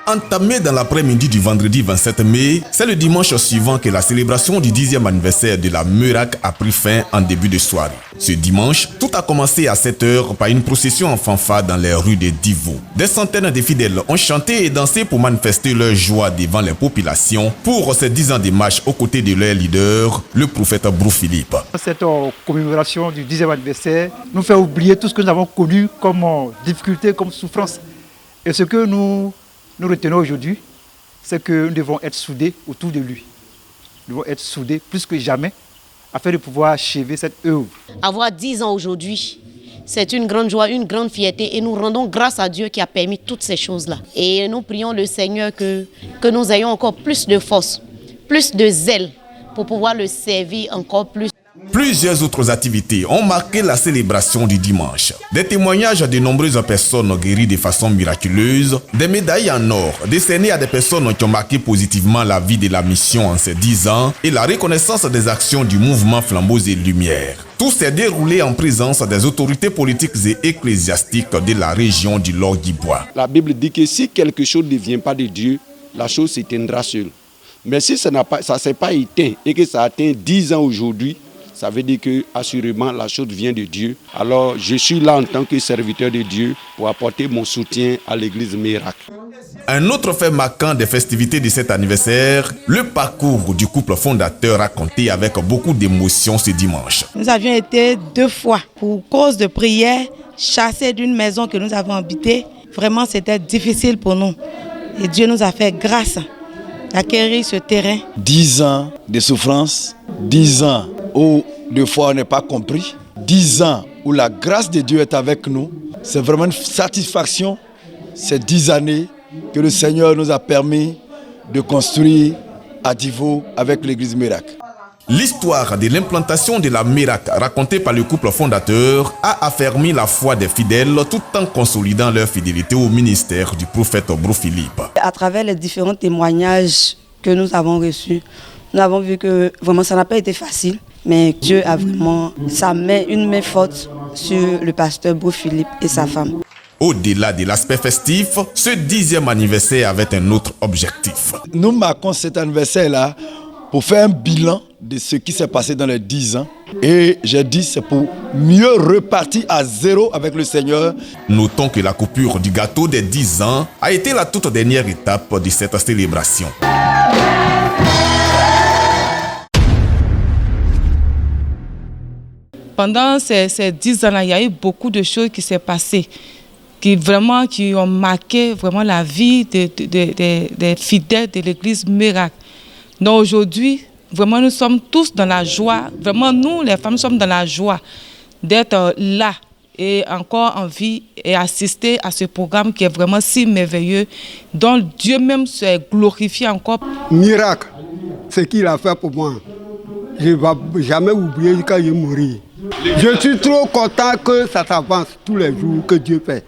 Entamé dans l'après-midi du vendredi 27 mai, c'est le dimanche suivant que la célébration du 10e anniversaire de la Merak a pris fin en début de soirée. Ce dimanche, tout a commencé à 7h par une procession en fanfare dans les rues de Divo. Des centaines de fidèles ont chanté et dansé pour manifester leur joie devant les populations pour ces 10 ans de marche aux côtés de leur leader, le prophète Brou Philippe. Cette commémoration du 10e anniversaire nous fait oublier tout ce que nous avons connu comme difficulté, comme souffrance. Et ce que nous retenons aujourd'hui, c'est que nous devons être soudés autour de lui. Nous devons être soudés plus que jamais afin de pouvoir achever cette œuvre. Avoir 10 ans aujourd'hui, c'est une grande joie, une grande fierté et nous rendons grâce à Dieu qui a permis toutes ces choses-là. Et nous prions le Seigneur que nous ayons encore plus de force, plus de zèle pour pouvoir le servir encore plus. Plusieurs autres activités ont marqué la célébration du dimanche. Des témoignages de nombreuses personnes guéries de façon miraculeuse, des médailles en or décernées à des personnes qui ont marqué positivement la vie de la mission en ces 10 ans et la reconnaissance des actions du mouvement Flambeaux et Lumière. Tout s'est déroulé en présence des autorités politiques et ecclésiastiques de la région du Lord-Guibois. La Bible dit que si quelque chose ne vient pas de Dieu, la chose s'éteindra seule. Mais si ça ne s'est pas éteint et que ça atteint 10 ans aujourd'hui, ça veut dire que assurément la chose vient de Dieu. Alors je suis là en tant que serviteur de Dieu pour apporter mon soutien à l'église Merak. Un autre fait marquant des festivités de cet anniversaire, le parcours du couple fondateur raconté avec beaucoup d'émotion ce dimanche. Nous avions été 2 fois pour cause de prière chassés d'une maison que nous avons habitée. Vraiment c'était difficile pour nous et Dieu nous a fait grâce d'acquérir ce terrain. 10 ans de souffrance, 10 ans où des fois on n'est pas compris, 10 ans où la grâce de Dieu est avec nous. C'est vraiment une satisfaction, ces 10 années que le Seigneur nous a permis de construire à Divo avec l'église Merak. L'histoire de l'implantation de la Merak racontée par le couple fondateur a affermi la foi des fidèles tout en consolidant leur fidélité au ministère du prophète Brou Philippe. À travers les différents témoignages que nous avons reçus, nous avons vu que vraiment ça n'a pas été facile, mais Dieu a vraiment une main forte sur le pasteur Brou Philippe et sa femme. Au-delà de l'aspect festif, ce 10e anniversaire avait un autre objectif. Nous marquons cet anniversaire-là pour faire un bilan de ce qui s'est passé dans les 10 ans. Et j'ai dit c'est pour mieux repartir à zéro avec le Seigneur. Notons que la coupure du gâteau des 10 ans a été la toute dernière étape de cette célébration. Pendant ces 10 ans-là, il y a eu beaucoup de choses qui s'est passées, qui ont marqué vraiment la vie des fidèles de l'église Merak. Donc aujourd'hui, vraiment nous sommes tous dans la joie, vraiment nous les femmes sommes dans la joie d'être là et encore en vie et assister à ce programme qui est vraiment si merveilleux, dont Dieu même se glorifie encore. Merak, ce qu'il a fait pour moi, je ne vais jamais oublier quand je mourrai. Je suis trop content que ça s'avance tous les jours que Dieu fait.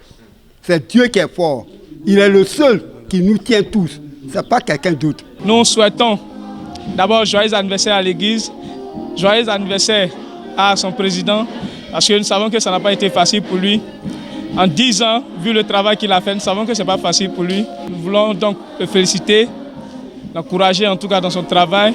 C'est Dieu qui est fort. Il est le seul qui nous tient tous. Ce n'est pas quelqu'un d'autre. Nous souhaitons d'abord joyeux anniversaire à l'église, joyeux anniversaire à son président, parce que nous savons que ça n'a pas été facile pour lui. En 10 ans, vu le travail qu'il a fait, nous savons que ce n'est pas facile pour lui. Nous voulons donc le féliciter, l'encourager en tout cas dans son travail.